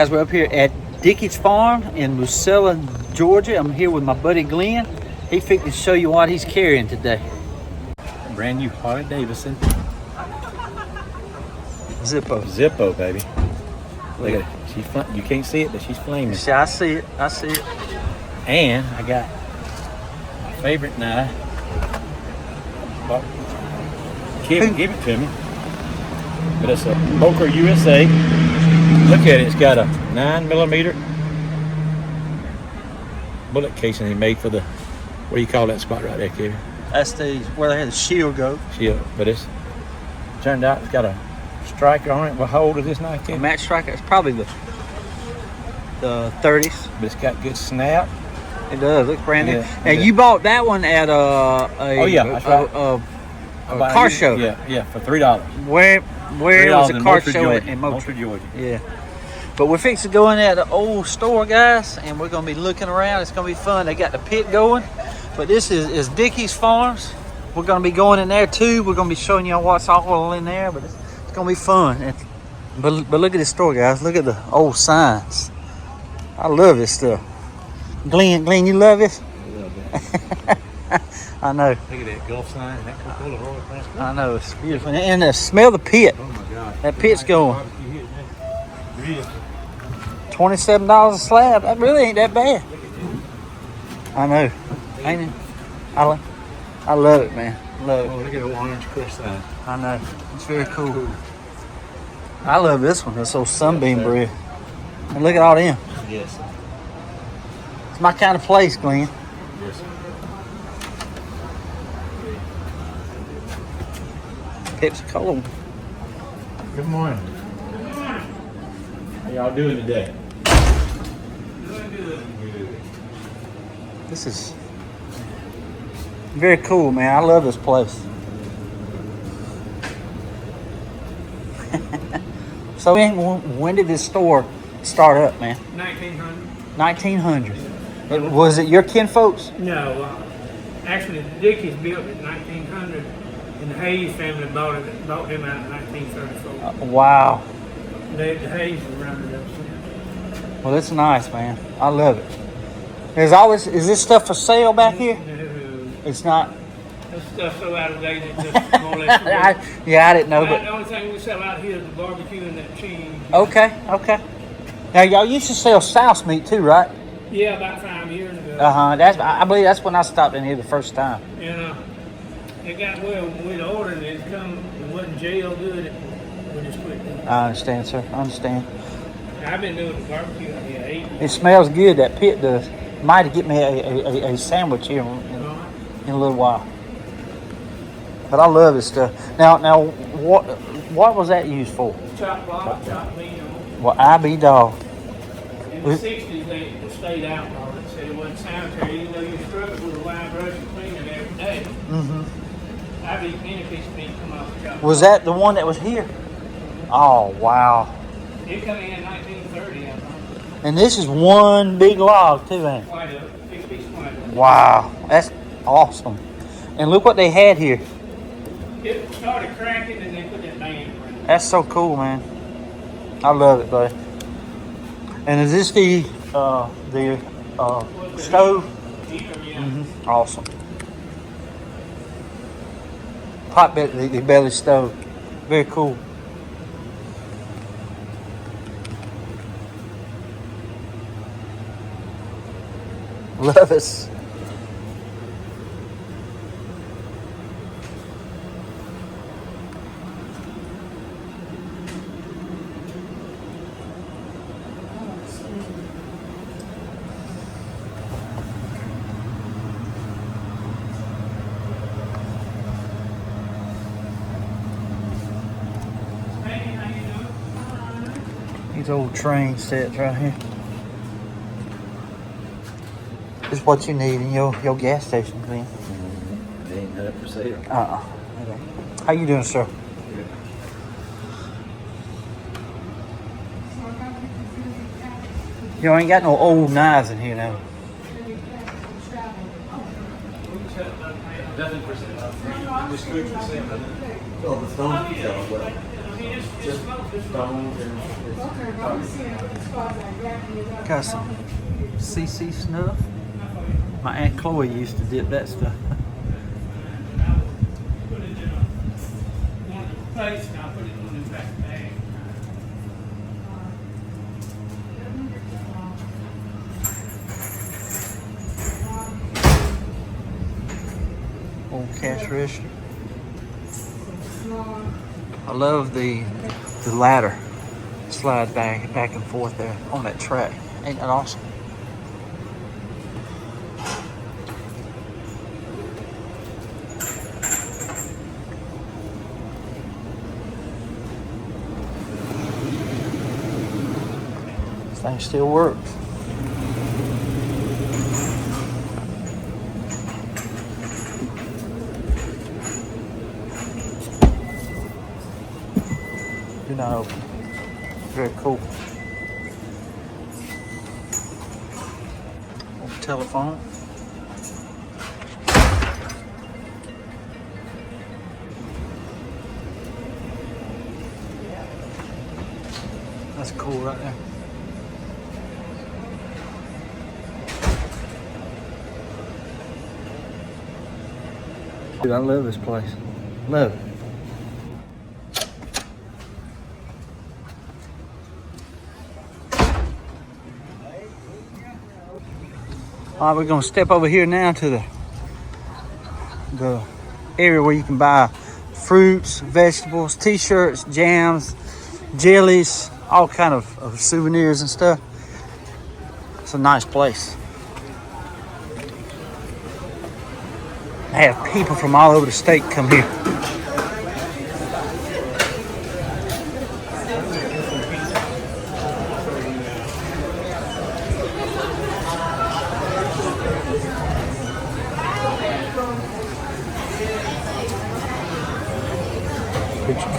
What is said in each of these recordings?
Guys, we're up here at Dickey's Farm in Musella, Georgia. I'm here with my buddy Glenn. He fixed to show you what he's carrying today. Brand new Harley Davidson. Zippo, baby. Look at it. She's you can't see it, but she's flaming. See, I see it. I see it. And I got my favorite knife. Kid give it to me. But it's a Boker USA. Look at it. It's got a 9mm bullet casing he made for the, what do you call that spot right there, Kevin? That's where they had the shield go. Shield. But it's turned out it's got a striker on it. What hold is this knife, Kevin? A match striker. It's probably the 30s. But it's got good snap. It does. Looks brand new. Yeah, And you bought that one at a car show. Yeah, for $3. Where was a car show Georgia. in Moultrie, Georgia. Yeah. But we're fixing to go in at the old store, guys, and we're going to be looking around. It's going to be fun. They got the pit going. But this is Dickey's Farms. We're going to be going in there, too. We're going to be showing you what's all in there, but it's going to be fun. But look at this store, guys. Look at the old signs. I love this stuff. Glenn, you love this? I love it. I know. Look at that Gulf sign and that Coca-Cola Royal Class. I know. It's beautiful. And smell the pit. Oh, my God. That pit's going. $27 a slab. That really ain't that bad. I know. Ain't it? I love it, man. Love it. Oh, look at the orange crush sign. I know. It's very cool. I love this one. This old sunbeam bread. And look at all them. Yes. It's my kind of place, Glenn. Yes. Pepsi Cola. Good morning. How y'all doing today? Doing good. This is very cool, man. I love this place. So when did this store start up, man? 1900. 1900. Was it your kin folks? No, actually the Dickeys built it in 1900, and the Hayes family bought them out in 1934. Wow. The Hayes were running it up since. Well, it's nice, man. I love it. Is this stuff for sale back here? No, It's not. this stuff's so out of date, it's just more or less. I didn't know, but The only thing we sell out here is the barbecue and that cheese. okay. Now y'all used to sell souse meat too, right? Yeah, about 5 years ago. I believe that's when I stopped in here the first time. And it got well when we'd ordered it. It wasn't jail good. We just quit doing it. I understand, sir. I understand. I've been doing the barbecue here 8 years. It smells good. That pit does. Might get me a sandwich here in a little while. But I love this stuff. Now, what was that used for? Chopped block, chopped meat on it. Well, I be dog. In the 60s, they stayed outlaw. They said it wasn't sanitary, even though you scrub it with a wire brush and clean it every day. Mm-hmm. I've eaten any piece of meat come off the chop. Was that the one that was here? Oh, wow. It come in 1930, I think. And this is one big log too, ain't it? Quite a big piece of white. Wow, that's awesome. And look what they had here. It started cracking and they put that band around it. That's so cool, man. I love it, buddy. And is this the stove? Heater, yeah. Mm-hmm. Awesome. Hot the belly stove. Very cool. Love this. These old train sets right here. This is what you need in your gas station, Glenn. They ain't got it for sale. Okay. How you doing, sir? You ain't got no old knives in here now. Nothing for sale. Just food for sale. Oh, the stone. Got some CC snuff. My Aunt Chloe used to dip that stuff. Old cash register. I love the ladder. Slide back and forth there on that track. Ain't that awesome? This thing still works. Do not open. Very cool. Old telephone. That's cool right there. Dude, I love this place. Love it. All right, we're gonna step over here now to the area where you can buy fruits, vegetables, t-shirts, jams, jellies, all kind of souvenirs and stuff. It's a nice place. They have people from all over the state come here.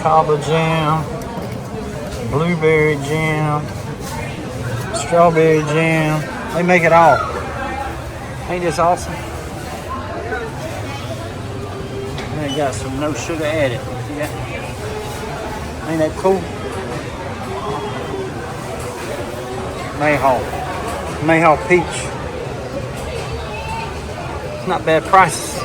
Cobbler jam, blueberry jam, strawberry jam. They make it all. Ain't this awesome? And they got some no sugar added. Yeah. Ain't that cool? Mayhaw peach. It's not bad prices.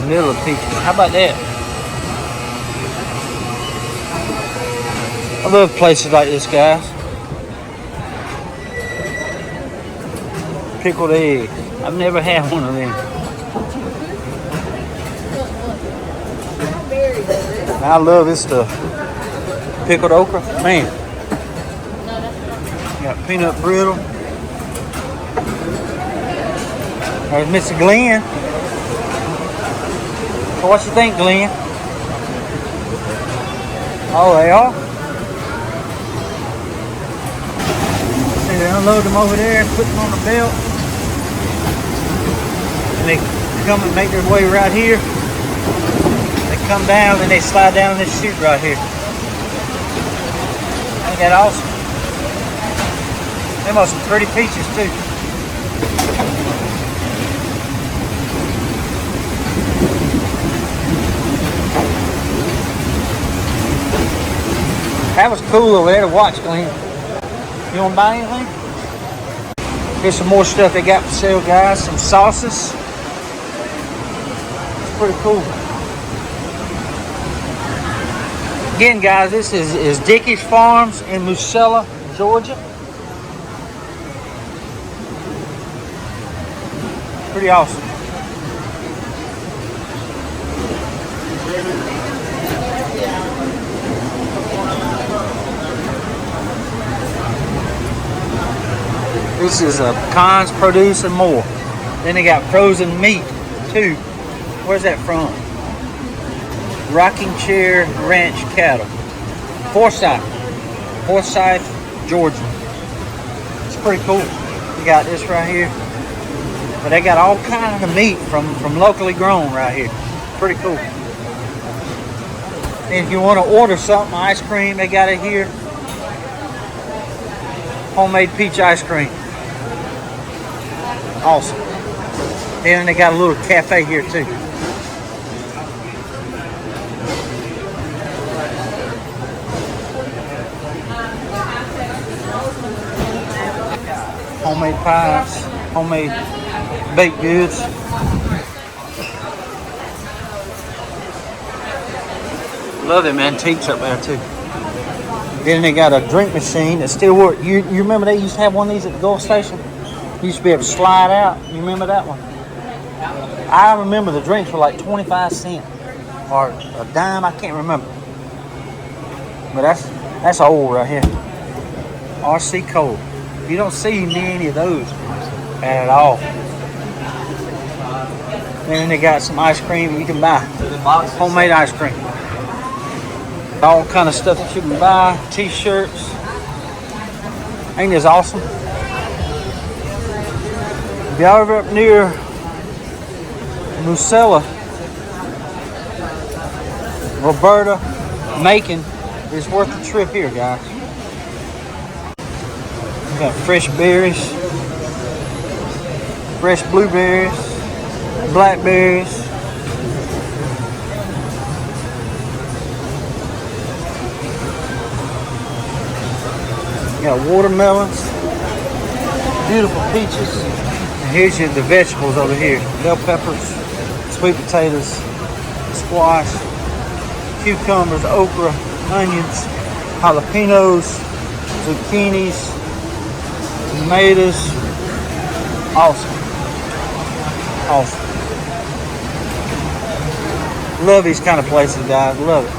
Vanilla peaches. How about that? I love places like this, guys. Pickled eggs. I've never had one of them. I love this stuff. Pickled okra. Man. Got peanut brittle. There's Mr. Glenn. So what you think, Glenn? Oh, they are? See, they unload them over there, put them on the belt. And they come and make their way right here. They come down and they slide down this chute right here. Ain't that awesome? Them are some pretty peaches too. That was cool over there to watch, Glenn. You want to buy anything? Here's some more stuff they got for sale, guys. Some sauces. It's pretty cool. Again, guys, this is Dickey's Farms in Musella, Georgia. Pretty awesome. This is pecans, produce, and more. Then they got frozen meat, too. Where's that from? Rocking Chair Ranch Cattle. Forsyth, Georgia. It's pretty cool. You got this right here. But they got all kinds of meat from locally grown right here. Pretty cool. And if you want to order something, ice cream, they got it here. Homemade peach ice cream. Awesome. And they got a little cafe here too. Homemade pies, homemade baked goods. Love them antiques up there too. Then they got a drink machine that still works. You remember they used to have one of these at the Gulf Station? You used to be able to slide out. You remember that one? I remember the drinks were like 25 cents or a dime. I can't remember. But that's old right here. RC Cola. You don't see many of those at all. Then they got some ice cream you can buy. Homemade ice cream. All kind of stuff that you can buy. T-shirts. Ain't this awesome? If y'all ever up near Musella, Roberta, Macon, it's worth the trip here, guys. We got fresh berries, fresh blueberries, blackberries. We got watermelons, beautiful peaches. And here's the vegetables over here. Bell peppers, sweet potatoes, squash, cucumbers, okra, onions, jalapenos, zucchinis, tomatoes. Awesome. Awesome. Love these kind of places, guys. Love it.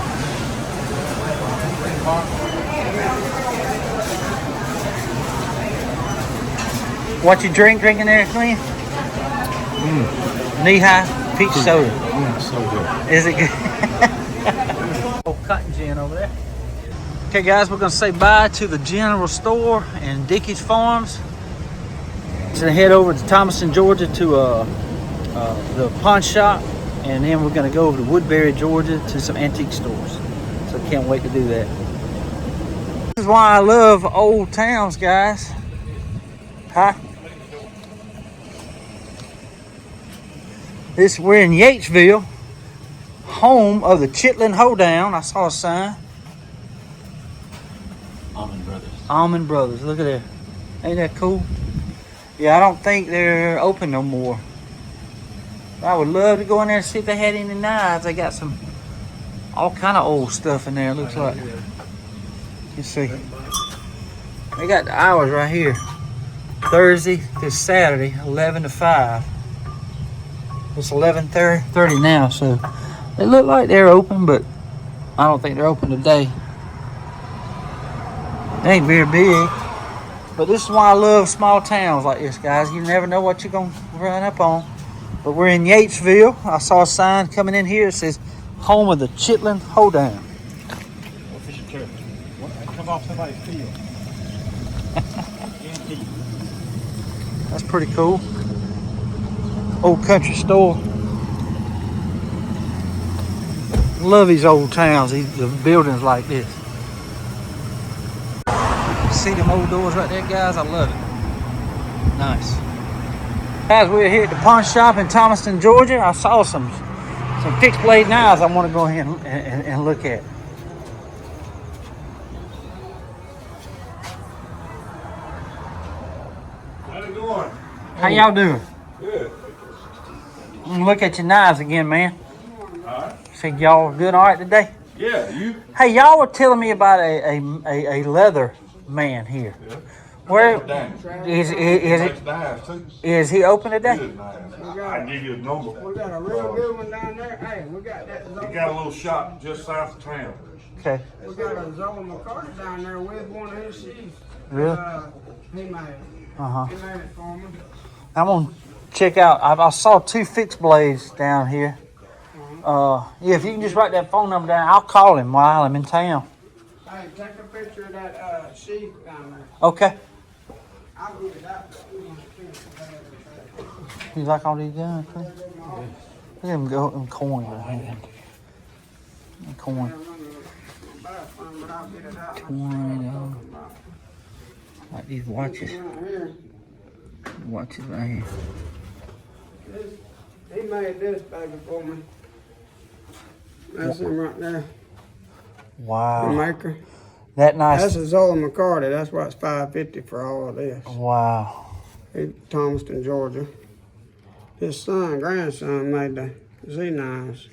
What you drinking there, Clint? Knee-high peach soda. So good. Is it good? Old cotton gin over there. Okay, guys, we're gonna say bye to the general store and Dickey's Farms. So head over to Thomaston, Georgia, to the pawn shop, and then we're gonna go over to Woodbury, Georgia, to some antique stores. So can't wait to do that. This is why I love old towns, guys. Huh? We're in Yatesville, home of the Chitlin Hoedown. I saw a sign. Almond Brothers. Almond Brothers, look at that. Ain't that cool? Yeah, I don't think they're open no more. I would love to go in there and see if they had any knives. They got some, all kind of old stuff in there, it looks like. You see. They got the hours right here. Thursday to Saturday, 11 to 5. It's 11:30 now, so they look like they're open, but I don't think they're open today. They ain't very big, but this is why I love small towns like this, guys. You never know what you're gonna run up on. But we're in Yatesville. I saw a sign coming in here. It says home of the Chitlin Hoedown. Come off somebody's field. That's pretty cool. Old country store. Love these old towns, the buildings like this. See them old doors right there, guys? I love it. Nice. Guys, we're here at the pawn shop in Thomaston, Georgia. I saw some fixed blade knives I want to go ahead and look at. How's it going? How y'all doing? Good. Look at your knives again, man. All right. Think y'all doing all right today? Yeah, you? Hey, y'all were telling me about a leather man here. Yeah. Where Dang. is he open today? Good knives. I give you a number. We got a real good one down there. Hey, we got that. He got a little shop just south of town. Okay. We got a Zoe McCarthy down there with one of his shoes. Really? He made it. Uh-huh. He made it for me. I'm gonna check out. I saw 2 fixed blades down here. Yeah, if you can just write that phone number down, I'll call him while I'm in town. Hey, take a picture of that sheath down there. Okay. I'll get it out. You like all these guns? Huh? Look at them go them coins right here. Coin. But I'll get it out. $20. Like these watches. Right here. Watches right here. He made this baby for me. That's him right there. The Wow. maker. That nice. That's a Zola McCarty. That's why it's $550 for all of this. Wow. In Thomaston, Georgia. His grandson made the Z knives.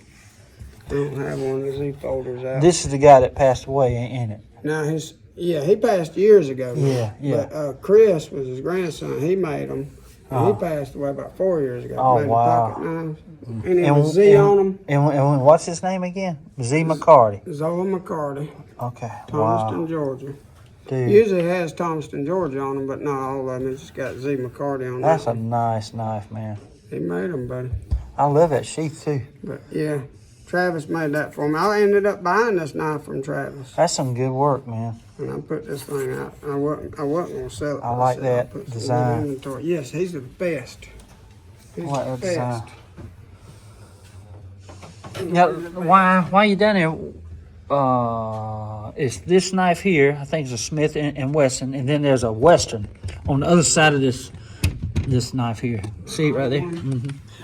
I don't have one of the Z folders out. This is the guy that passed away, ain't it? Now he passed years ago. Yeah, yeah. But Chris was his grandson. He made them. And he passed away about 4 years ago. Oh, made wow. The pocket knives. And it was Z on them. And what's his name again? Z McCarty. Zola McCarty, Okay. Thomaston, Wow. Georgia. Dude, Usually has Thomaston, Georgia on them, but not all of them. It's just got Z McCarty on that's them. a nice knife, man. He made them, buddy. I love that sheath too. But yeah, Travis made that for me. I ended up buying this knife from Travis. That's some good work, man. And I put this thing out. I wasn't going to sell it. I like said I'll that put some design. inventory. Yes, he's the best. He's Like the that design. best. Now, why you down there? It's this knife here. I think it's a Smith and Wesson, and then there's a Western on the other side of this knife here. See it right there?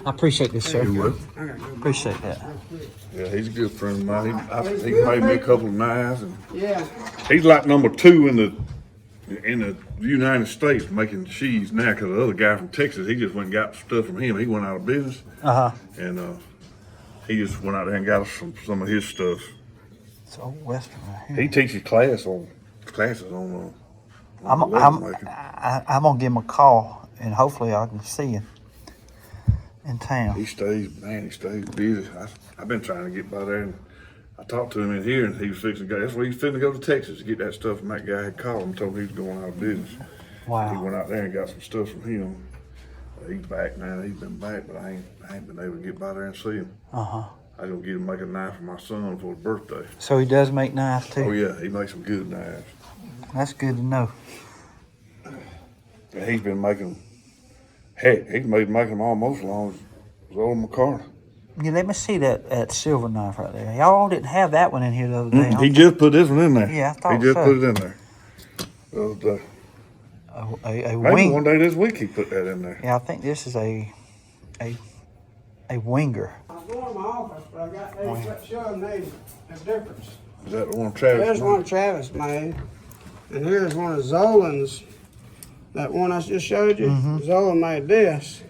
I appreciate this, sir. You would. Appreciate that. Yeah, he's a good friend of mine. He made me a couple of knives, and Yeah. he's like number 2 in the United States making cheese now. Because the other guy from Texas, he just went and got stuff from him. He went out of business, and he just went out there and got us some of his stuff. It's old Western right here. He teaches classes on I'm gonna give him a call, and hopefully I can see him in town. He stays busy. I've been trying to get by there, and I talked to him in here, and he was fixing to go. That's where he's fixing to go to Texas to get that stuff from that guy had called him, told him he was going out of business. He Wow. went out there and got some stuff from him. He's back now. He's been back, but I ain't been able to get by there and see him. I gonna get him to make a knife for my son for his birthday. So he does make knives too. Oh yeah, he makes some good knives. That's good to know. And he's been making. Heck, he's making them almost as long as old McCarty. Yeah, let me see that silver knife right there. Y'all didn't have that one in here the other day. He just put this one in there. Yeah, I thought he just so. put it in there. The other day. A Maybe wing. one day this week he put that in there. Yeah, I think this is a winger. I'm going to my office, but I got these showing me the difference. Is that the one Travis? There's made? one Travis made, and here's one of Zolan's. That one I just showed you, Zola made this.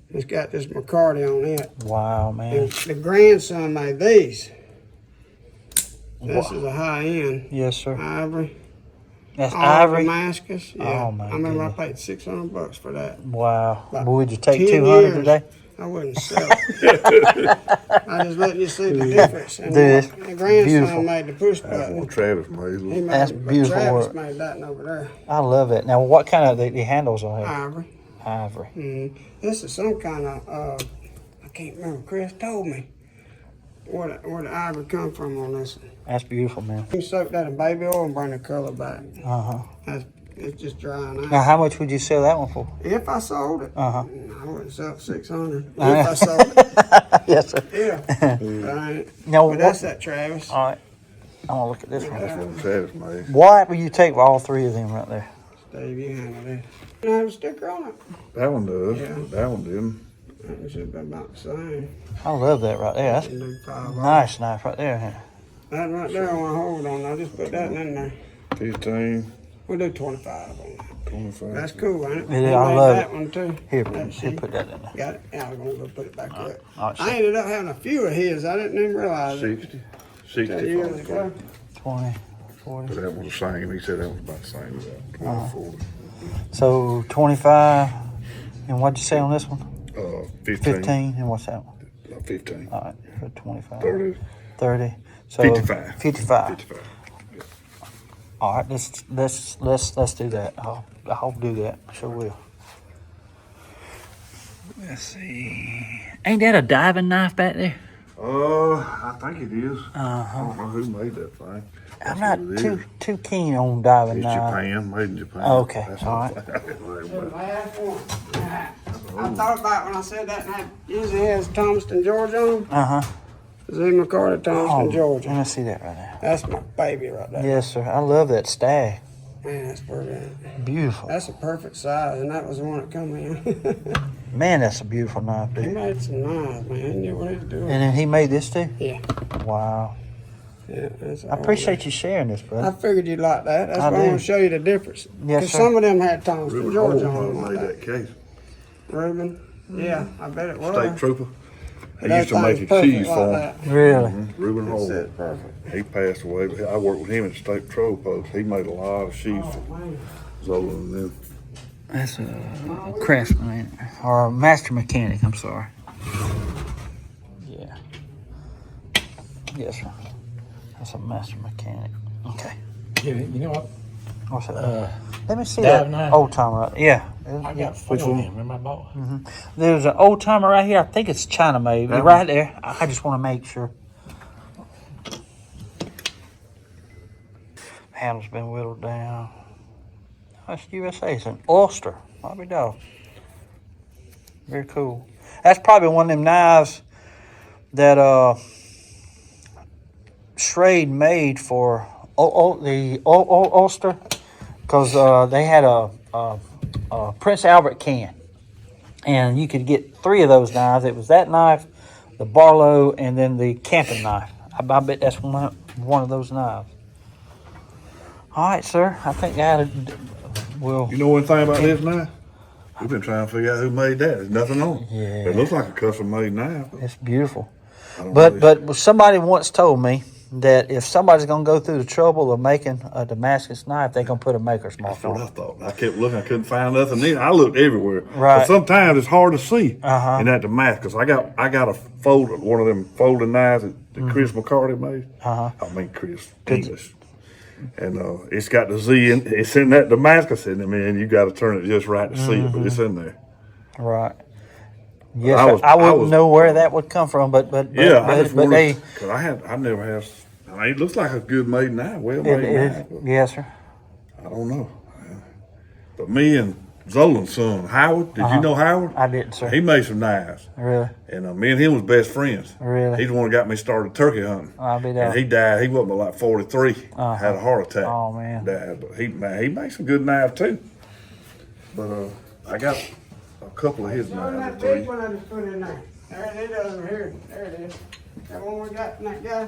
It's got this McCarty on it. Wow, man. And the grandson made these. This is a high end Yes, sir. ivory. That's All ivory. Damascus. Yeah. Oh, my I remember I goodness. paid $600 for that. Wow. About Boy, would you take 10 200 years. today? I wouldn't sell it. I just letting you see the difference. And Dude, it's the grandson beautiful. made the push That's button. what Travis made. He made That's it, but beautiful Travis work. made that one over there. I love it. Now, what kind of the handles on here? Ivory. Ivory. This is some kind of, I can't remember. Chris told me where the ivory come from on this one. That's beautiful, man. You can soak that in baby oil and bring the color back. Uh-huh. It's just drying out. Now, how much would you sell that one for? If I sold it, Uh-huh. I wouldn't sell it $600. If I sold it, Yes, sir. yeah. But I ain't. Now, But that's that Travis. All right. I'm going to look at this one. That's what Travis made. What will you take for all three of them right there? Steve, you handle this. You have a sticker on it. That one does. Yeah. That one didn't. That should be about the same. I love that right there. That's You do a 5 nice knife right there. That right there I want to hold on. I just put that in there. 15, We'll do 25 on that. 25. That's cool, ain't it? It is, He I made love that it. one too. Here, That here, sheet. put that in there. Got it? Yeah, I'm going to go put it back up. All right, I ended up having a few of his. I didn't even realize it. 60. 10 years 60. ago. 20, 40. But that was the same. He said that was about the same as that. 20, 40. So 25. And what'd you say on this one? 15. 15. And what's that one? 15. All right, for 25. 30. 30. So 55. 55. 55. All right, let's do that. I'll do that. Sure will. Let's see. Ain't that a diving knife back there? I think it is. I Uh-huh. don't know who made that thing. I'm That's not what it is. too keen on diving It's knives. Japan, made in Japan. Okay, That's all right. The last one. I thought about when I said that, and that usually has Thomaston, Georgia on them. Uh-huh. Z McCarty, Thomaston, Let Georgia. me see that right there. That's my baby right there. Yes, sir. I love that stag. Man, that's pretty. Beautiful. That's a perfect size, and that was the one that come in. Man, that's a beautiful knife, He dude. made some knives, man. He knew what he was doing. And then he made this too? Yeah. Wow. Yeah, that's I appreciate you sharing this, I brother. figured you'd like that. That's I why I do. want to show you the difference. Yes, Because sir. some of them had tungsten. Reuben George Hole on probably like made that. that case. Reuben? Yeah, I bet it was. State Trooper. He That used to thing's make a perfect cheese like for him. that. Really? Reuben That's Hole. it, perfect. He passed away, but I worked with him at the State Patrol Post. He made a lot of sheaves for Zola and them. That's a craftsman, ain't it? Or a master mechanic, I'm sorry. Yeah. Yes, sir. That's a master mechanic. Okay. You know what? What's that? Let me see dive that knife? old timer. Yeah. I got 4 of them. Remember I bought? There's an old timer right here. I think it's China made. That Right there. I just want to make sure. Handle's been whittled down. That's USA. It's an Ulster. Bobby dog. Very cool. That's probably one of them knives that Schrade made for the Ulster, because they had a Prince Albert can, and you could get 3 of those knives. It was that knife, the Barlow, and then the camping knife. I bet that's one of those knives. All right, sir. I think that will. You know one thing about this knife? We've been trying to figure out who made that. There's nothing on it. Yeah. It looks like a custom made knife. It's beautiful. I don't know. But somebody once told me that if somebody's going to go through the trouble of making a Damascus knife, they're going to put a maker's mark That's what on I it. thought. I kept looking. I couldn't find nothing in it. I looked everywhere. Right. But sometimes it's hard to see Uh-huh. in that Damascus. I got a one of them folding knives that Chris McCarty made. Uh-huh. I mean Chris English. And it's got the Z in. It's in that Damascus in it, man. You got to turn it just right to see it, but it's in there. Right. Yes, I I wouldn't was- know where that would come from, but Yeah, I just but wanted, because I never have. I mean, it looks like a good made knife, well made knife. But yes, sir. I don't know. But me and Zolan's son, Howard, did you know Howard? I didn't, sir. He made some knives. Really? And me and him was best friends. Really? He's the one that got me started turkey hunting. I'll be And there. he died. He wasn't but like 43. Had a heart attack. Oh, man. Died. But he made some good knives too. But I got a couple of his Show knives. that big one I just put in there. There it is over here. There it is. That one we got in that guy.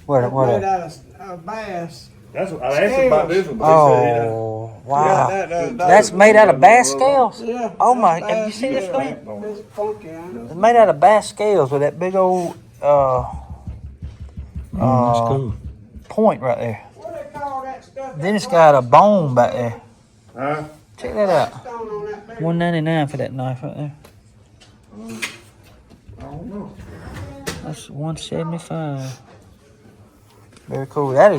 What? Made out of bass. That's what I asked him about this one. But Oh, wow. Yeah, That's made out of bass scales? Yeah. Oh, my. that's Have you bass. seen this Yeah. thing? It's funky, ain't it? It's made out of bass scales with that big old point right there. What they call that stuff? Then it's got a bone back there. Huh? Check that out. Stone on that big $1.99 for that knife right there. I don't know. That's $1.75. Very cool. That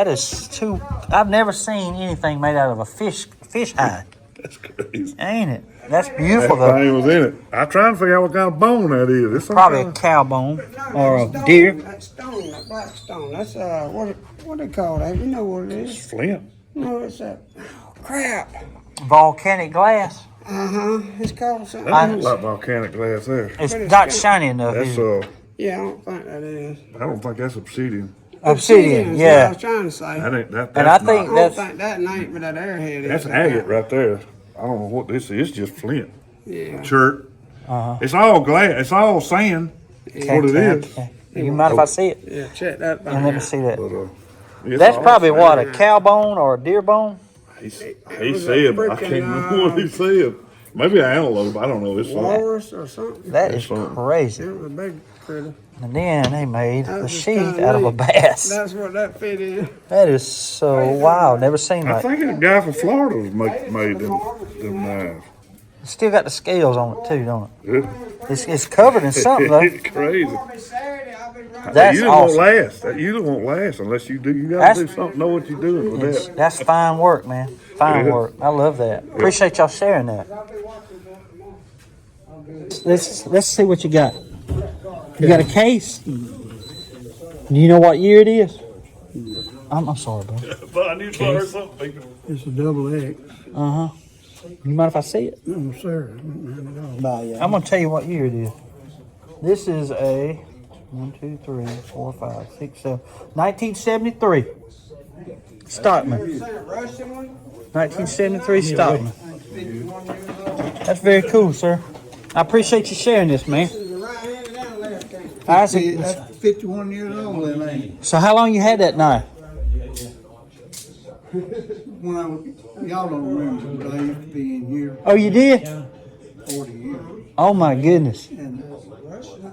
is too. I've never seen anything made out of a fish hide. That's crazy. Ain't it? That's beautiful That though. thing was in it. I'm trying to figure out what kind of bone that is. It's some Probably a kind of- cow bone No, or a that stone, deer. That stone, that black stone. That's what they call that? You know what it is? Flint. No, it's that. Crap. Volcanic glass. It's called something. That else. looks like volcanic glass there. It's not shiny enough. That's is it? Yeah, I don't think that is. I don't think that's obsidian. Obsidian. is what I Yeah. was trying to say. That ain't that. And I That's think I not, don't think that ain't, but that airhead is. that's agate right there. I don't know what this is. It's just flint. Yeah. Chert. It's all glass. It's all sand. That's what it is. Okay. You mind if I see it? Yeah, check that And let out. me see that. But it's That's all probably sand. what, a cow bone or a deer bone? He was said, a but I can't freaking, remember what he said. Maybe an antelope. I don't know. It's something. Walrus or something. That is something. crazy. It was a big critter. And then they made That the was just sheath kinda out of a neat. bass. That's what that fit in. That is so wild. Never seen I that. think a guy from Florida was made them knives. It's still got the scales on it too, don't it? Yeah. It's covered in something though. It's crazy. Saturday, I'll be running. That's you awesome. won't last. That usually won't last unless you do. You got to do something. Know what you're doing with It's- that. That's fine work, man. Fine Yeah. work. I love that. Appreciate y'all sharing that. I'll be watching that tomorrow. Let's see what you got. You got a case? Do you know what year it is? I'm sorry, bro. But I need to learn something. It's a double X. You mind if I see it? No, sir. I'm gonna tell you what year it is. This is a 1, 2, 3, 4, 5, 6, 7, 1973. Stockman. Russian one. 1973 Stockman. 51 years old. That's very cool, sir. I appreciate you sharing this, man. This is a right-handed and a left-handed. Isaac, That's 51 years old, then, ain't it? so how long you had that knife? When y'all don't remember, but I used to be in here Oh, you did? 40 years. Oh my goodness. And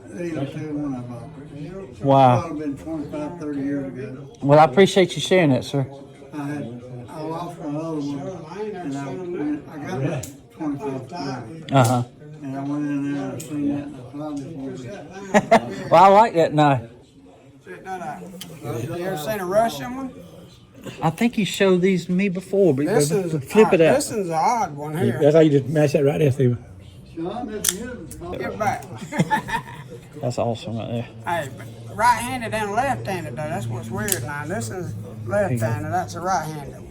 they don't tell when I bought it. Wow. Probably been 25, 30 years ago. Well, I appreciate you sharing that, sir. I lost my other one, and I got it 25 years. Uh-huh. And I went in there and seen that, and I found it. Well, I like that knife. Check that out. You ever seen a Russian one? I think you showed these to me before, but This is flip it out. This is an odd one here. That's how you just match that right there, Steve. Get back. That's awesome right there. Hey, but right-handed and left-handed though. That's what's weird now. This is left-handed. That's a right-handed one.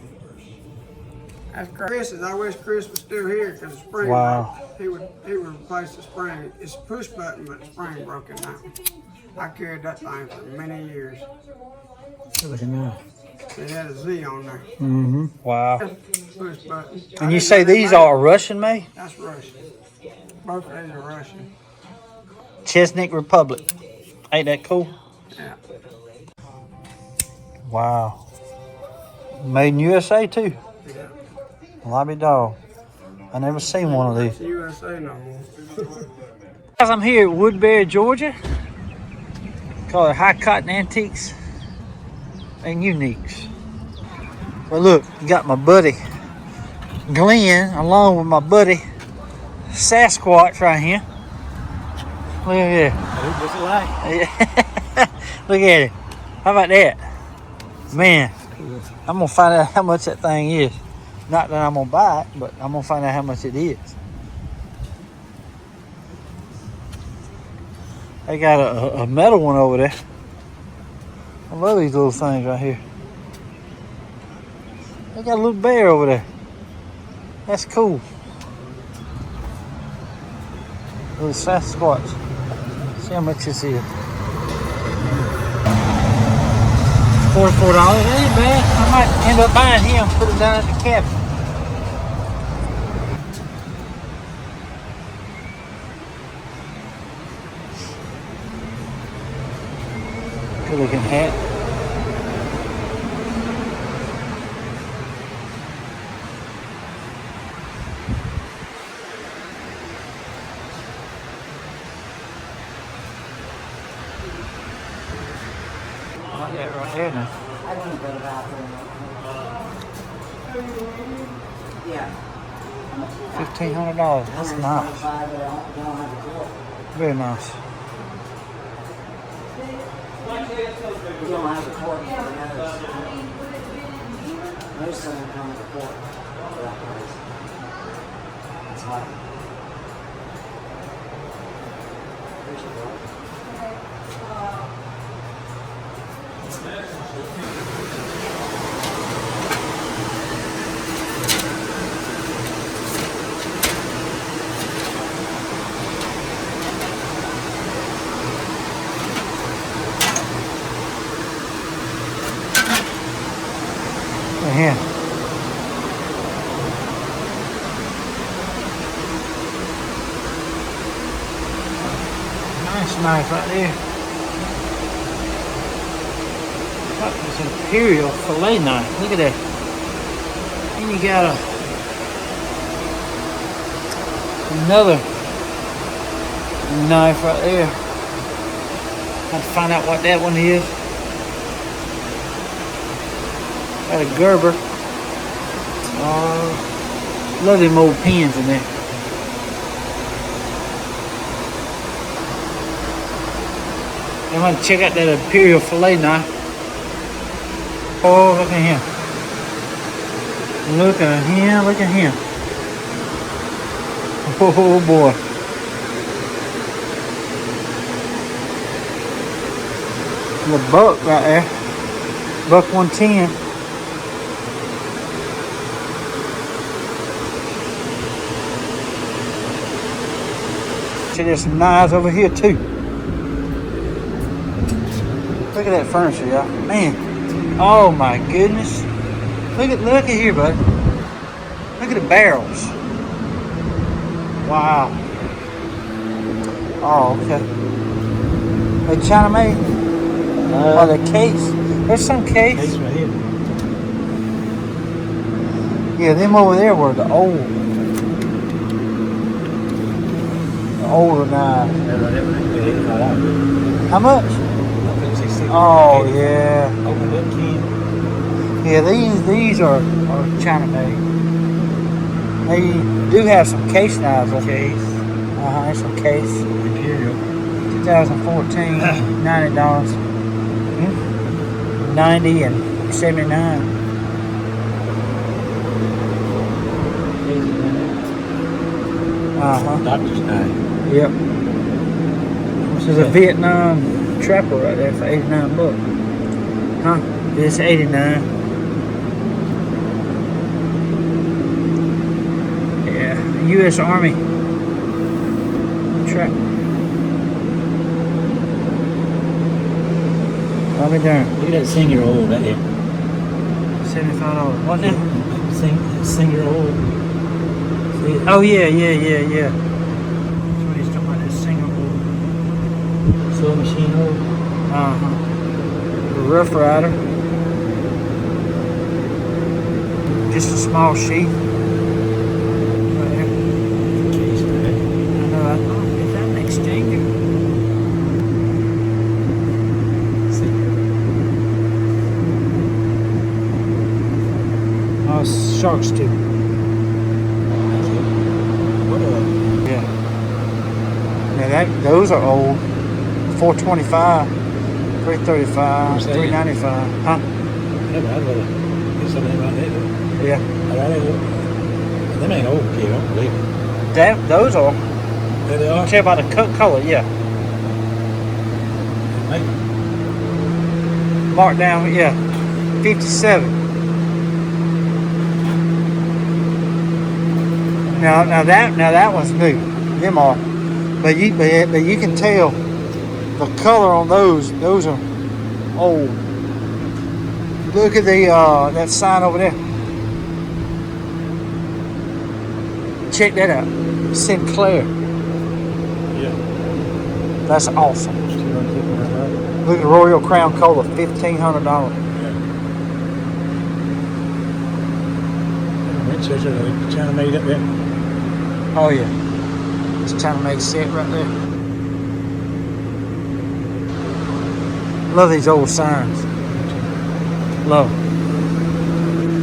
That's Chris's. I wish Chris was still here because the spring. Wow. He would replace the spring. It's a push button, but the spring broken now. I carried that thing for many years. Like a knife. It had a Z on there. Mm-hmm. Wow. Push button. And you say these are Russian made? That's Russian. Both of these are Russian. Chesnick Republic. Ain't that cool? Yeah. Wow. Made in USA too. Yeah. Lobby dog. I never seen one of these. USA no more. Guys, I'm here at Woodbury, Georgia. Called it High Cotton Antiques and Uniques. Well, look, you got my buddy Glenn along with my buddy Sasquatch right here. Look at that. Look at it. How about that? Man, I'm gonna find out how much that thing is. Not that I'm gonna buy it, but I'm gonna find out how much it is. They got a metal one over there. I love these little things right here. They got a little bear over there. That's cool. Little Sasquatch. See how much this is. $44. That ain't bad. I might end up buying him, put him down at the cabin. Good looking hat. Like that right there now. I don't go to the bathroom. Yeah. $1,500. That's nice. But I don't have a door. Very nice. You don't have a court for those. Most of them come with a court for that place. It's hot. There's your door. Right here. Nice knife right there. Got this Imperial fillet knife. Look at that. And you got another knife right there. Have to find out what that one is. Got a Gerber. Love them old pins in there. I'm gonna check out that Imperial fillet knife. Oh, look at him. Look at him, look at him. Oh boy. The buck right there. Buck 110. See, there's some knives over here too. Look at that furniture, y'all. Man, oh my goodness. Look at here, bud. Look at the barrels. Wow. Oh, okay. They China made? Oh, the case. There's some case. Case right here. Yeah, them over there were the older knives. How much? Oh, yeah. Open that can. Yeah, these are China made. They do have some case knives. Case. There's some case. Imperial. 2014, $90. 90 and 79. Doctor's knife. Yep. This is a Vietnam trapper right there for 89 bucks. Huh? It's 89. Yeah. U.S. Army trapper. I'll be darned. Look at that senior old right here. $75. What now? Senior old. Oh yeah. That's what he's talking about. That single. Sewing machine old. The Rough Rider. Just a small sheet. Right there. Case right there. I know. I thought, is that an exchanger? Oh, shark's tooth. What Yeah. Now those are old. 425, 335, What's that? 395. Huh? I'd rather get some of them right there. Yeah. Them ain't old, kid. I don't believe it. Those are. There they are. Tell by the color, yeah. Make Marked down, yeah. 57. Now that one's new. Them are. But you can tell the color on those are old. Look at the that sign over there. Check that out. Sinclair. Yeah. That's awesome. Look at the Royal Crown Cola, $1,500. Winchester, they're China made up there. Oh yeah. It's China made set right there. Love these old signs. Love 'em.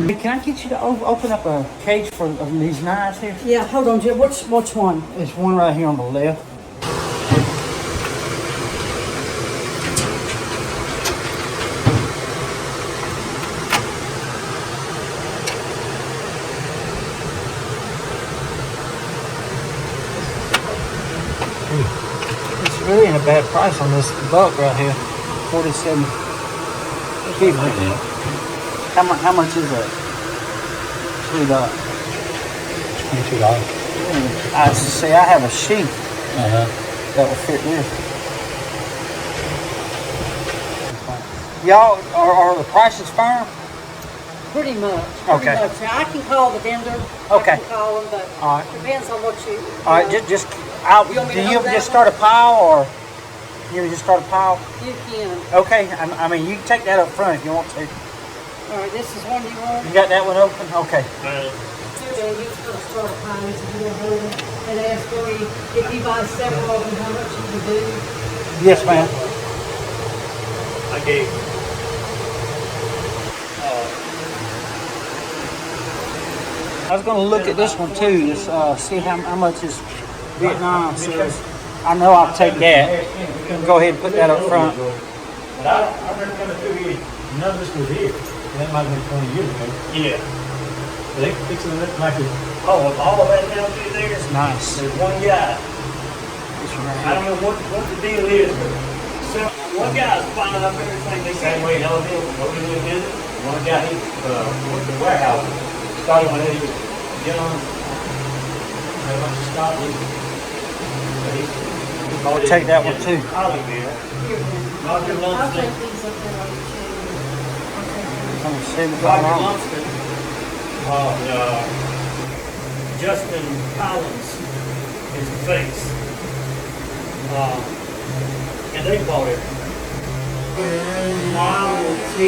Hey, can I get you to open up a cage for of these knives here? Yeah, hold on, Jim. Which one? There's one right here on the left. It's really in a bad price on this buck right here. $47.50. How much is that? $3. $22. I see. I have a sheath Uh-huh. that will fit this. Y'all are the prices firm? Pretty much. Okay. Pretty much. Now, I can call the vendor. Okay. I can call them, but All right. depends on what you. All right, just You want me do to you hold that just one? start a pile or you just start a pile? You can. Okay, I mean you can take that up front if you want to. All right, this is one you want. You got that one open? Okay. Then you start a pile. So you want to hold them and ask for you if you buy several of them, how much you can do. Yes, ma'am. I gave. I was going to look at this one too, just see how much this Vietnam says. I know I'll take that. Go ahead and put that up front. But I remember coming through here, none of this was here. And that might have been 20 years ago. Yeah. They fixing it up like it. Oh, all of that down through there? It's nice. There's one guy. This one right I don't know what the deal is, but one guy's finding up everything they Same can. way in Ellaville, nobody really did it. One guy, he worked the warehouse. Started when he was young. Had a bunch of stock. I'll take that one too. Oliveville. Roger I'll Lumsden. take these up there on the chain. It's only $75. Roger Lumsden. Justin Collins is the face. And they bought it. Model T.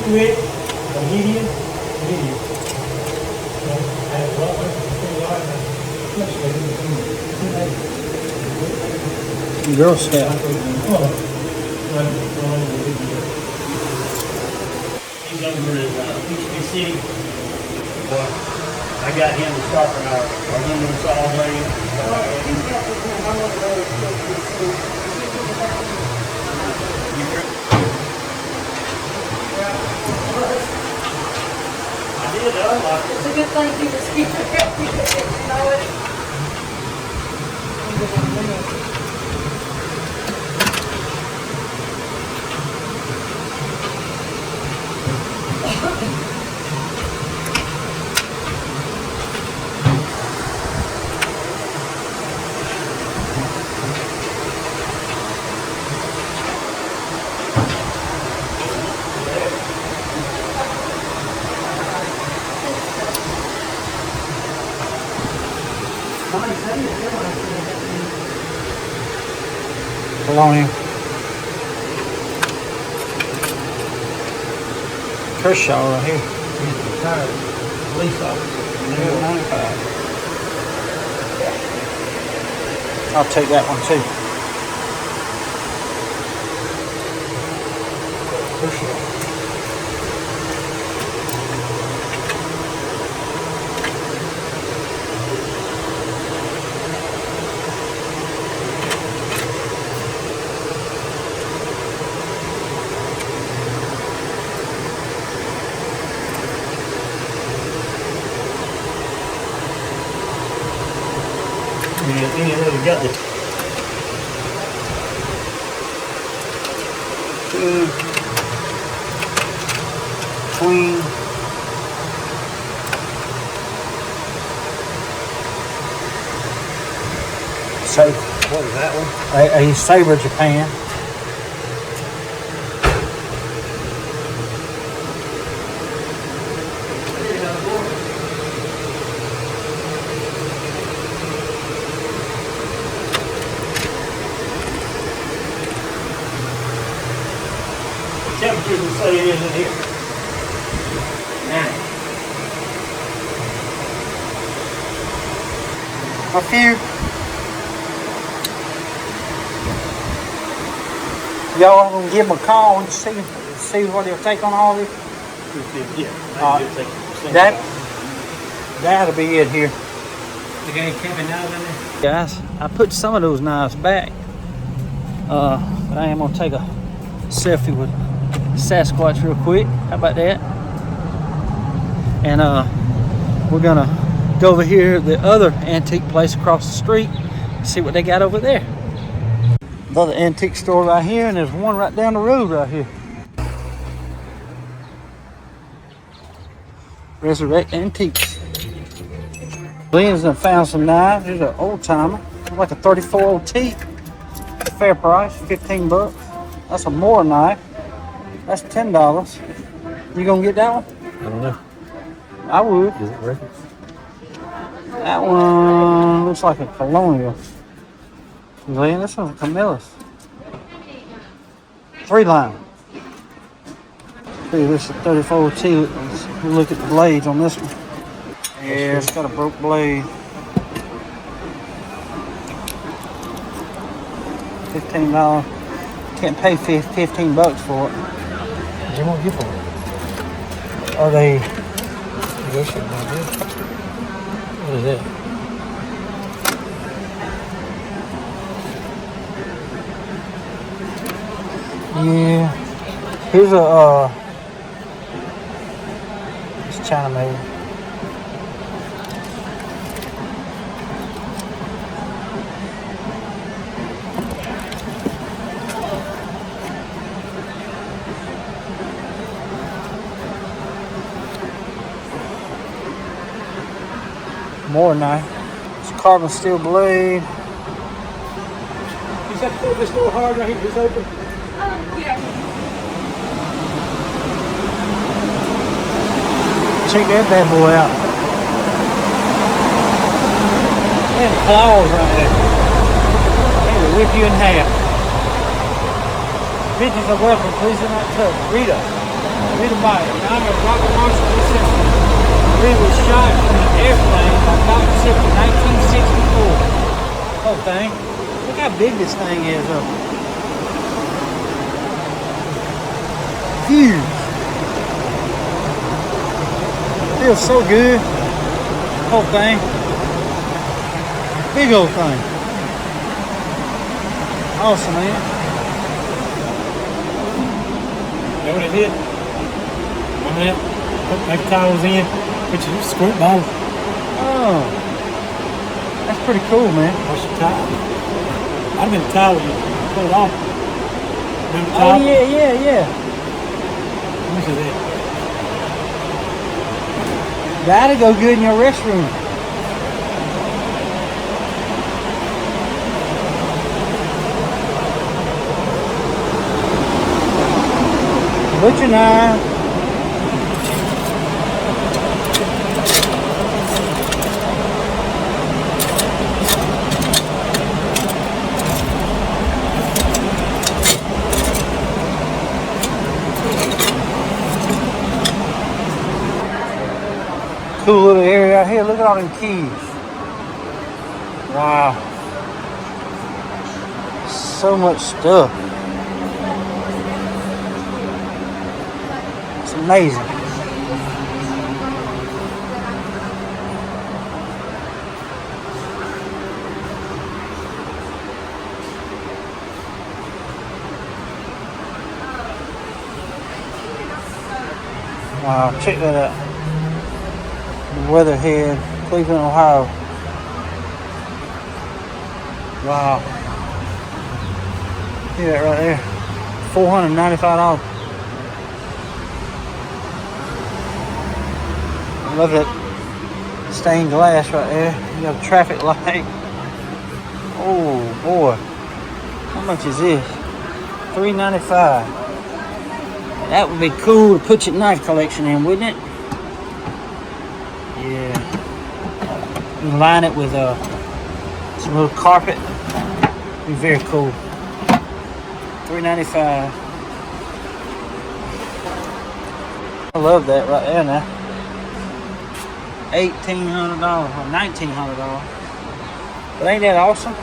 Twit, a medium. Girl Scout. He's over in Peachtree City. But I got him to sharpen our aluminum saw blade. I did unlock it. It's a good thing he was here. You know it. Bologna. Kershaw right here. He's retired police officer. 95. I'll take that one too. Kershaw. We got the Queen. So, what is that one? a Sabre Japan. Temperatures will say it is in here. A few. Y'all gonna give them a call and see what they'll take on all this. Yeah. That'll be it here. You got any camping knives in there? Guys, I put some of those knives back. But I am gonna take a selfie with Sasquatch real quick. How about that? And we're gonna go over here to the other antique place across the street and see what they got over there. Another antique store right here, and there's one right down the road right here. Resurrect Antiques. Lynn's done found some knives. There's an old timer, like a 34 OT. Fair price, 15 bucks. That's a Moore knife. That's $10. You gonna get that one? I don't know. I would. Is it record? That one looks like a colonial. Lynn, this one's a Camillus. 3-line. See, this is 34 OT. Let's look at the blades on this one. Yeah, it's got a broke blade. $15. Can't pay 15 bucks for it. They won't give them. Are they? What is that? Yeah. Here's a it's China made. More knife. It's a carbon steel blade. Is that this door hard right here? Is open? Yeah. check that bad boy out. And claws right there. They will rip you in half. Bitches are welcome, please do not touch. Rita. Rita Mike. I'm a Robert Marshall Mississippi. Rita was shot from an airplane by Dr. Mississippi in 1964. Whole thing. Look how big this thing is though. Huge. Feels so good. Whole thing. Big old thing. Awesome, man. You know what I did? One that, put my towels in, put your squirt bottle, Oh. That's pretty cool, man. wash your towel. I've been towel, you pull it off. Remember Oh, towel? yeah. Look at that. That'll go good in your restroom. Butcher knife. Cool little area out here. Look at all them keys. Wow. So much stuff. It's amazing. Wow, check that out. Weatherhead, Cleveland, Ohio. Wow. See that right there? $495. I love that stained glass right there. You got a traffic light. Oh boy. How much is this? $395. That would be cool to put your knife collection in, wouldn't it? Yeah. You can line it with some little carpet. Be very cool. $395. I love that right there now. $1,800 or $1,900. But ain't that awesome?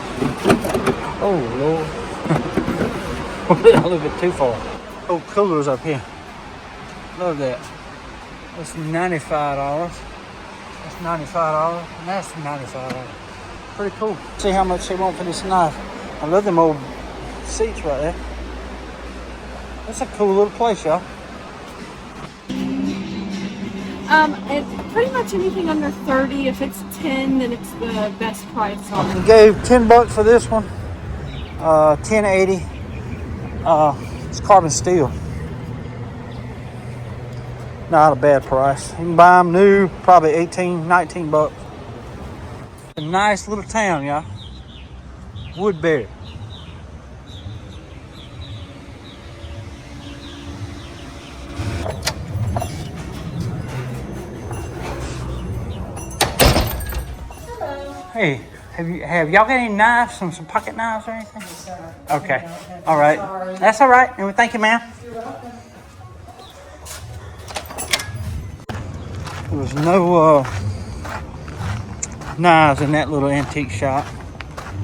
Oh Lord. A little bit too far. Oh, coolers up here. Love that. That's $95. That's $95. And that's $95. Pretty cool. See how much they want for this knife. I love them old seats right there. That's a cool little place, y'all. It's pretty much anything under 30. If it's 10, then it's the best price on it. We gave $10 for this one. $10.80. It's carbon steel. Not a bad price. You can buy them new, probably 18, 19 bucks. A nice little town, y'all. Woodbury. Hey, have y'all got any knives, some pocket knives or anything? Yes, sir. Okay. No, All right. sorry. That's all right. And we thank you, ma'am. You're welcome. There was no knives in that little antique shop.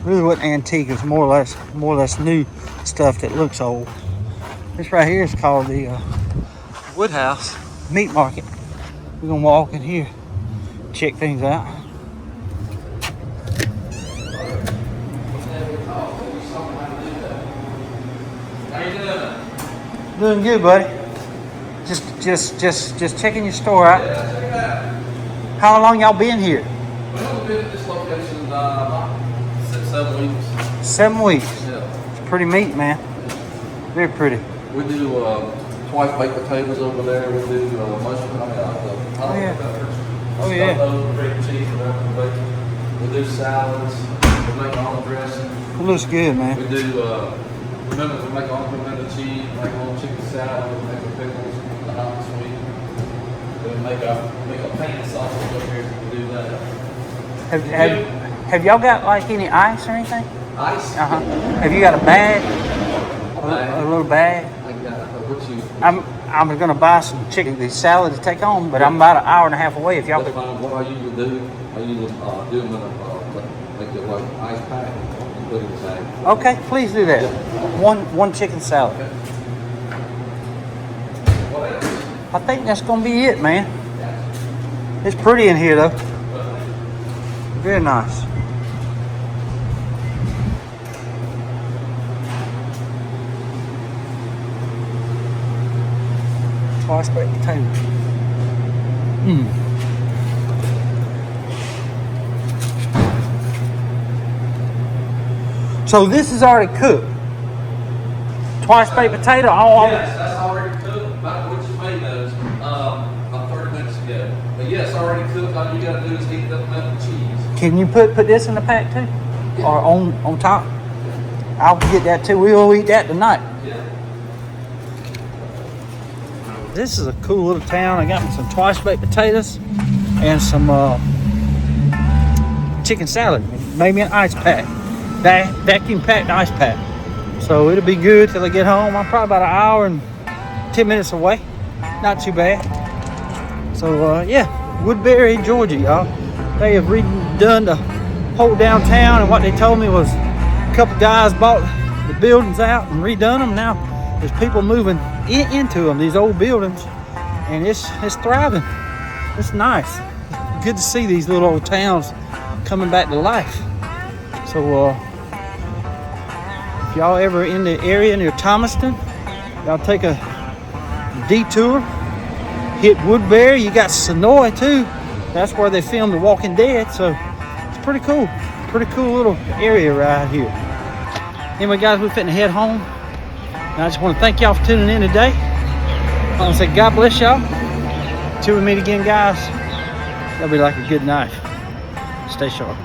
Really wasn't antique. It was more or less new stuff that looks old. This right here is called the Woodhouse Meat Market. We're gonna walk in here, check things out. Doing good, buddy. Just checking your store out. How long y'all been here? We've been at this location about 6-7 weeks. 7 weeks. Yeah. It's pretty meat, man. Very pretty. We do twice baked potatoes over there. We do mushroom. Oh yeah. Great cheese and bacon. We do salads. We make our own dressing. It looks good, man. We do we make our own pimento cheese. We make our own chicken salad. We make the pickles, the hot and sweet. We make a pan sausage up here to do that. Have y'all got like any ice or anything? Ice? Have you got a bag? A little bag? I got what you. I'm gonna buy some chicken, these salad to take home, but I'm about an hour and a half away. If y'all That's could. fine. What I usually do, I usually do them in a, make it like ice pack and put it in the bag. Okay, please do that. One chicken salad. What else? I think that's gonna be it, man. It's pretty in here though. Very nice. Twice baked potato. So this is already cooked. Twice baked potato. Yes, that's already cooked. About what you made those about 30 minutes ago. But yes, already cooked. All you got to do is heat it up with cheese. Can you put this in the pack too, or on top? I'll get that too. We'll eat that tonight. Yeah. This is a cool little town. I got me some twice baked potatoes and some chicken salad. Made me an ice pack, vacuum packed ice pack. So it'll be good till I get home. I'm probably about an hour and 10 minutes away. Not too bad. So yeah, Woodbury, Georgia, y'all. They have redone the whole downtown, and what they told me was a couple guys bought the buildings out and redone them. Now there's people moving into them, these old buildings, and it's thriving. It's nice. Good to see these little old towns coming back to life. So if y'all ever in the area near Thomaston, y'all take a detour, hit Woodbury. You got Sonoy too. That's where they filmed The Walking Dead, so it's pretty cool. Pretty cool little area right here. Anyway, guys, we're fitting to head home. And I just want to thank y'all for tuning in today. I want to say God bless y'all. Till we meet again, guys, that'll be like a good knife. Stay sharp.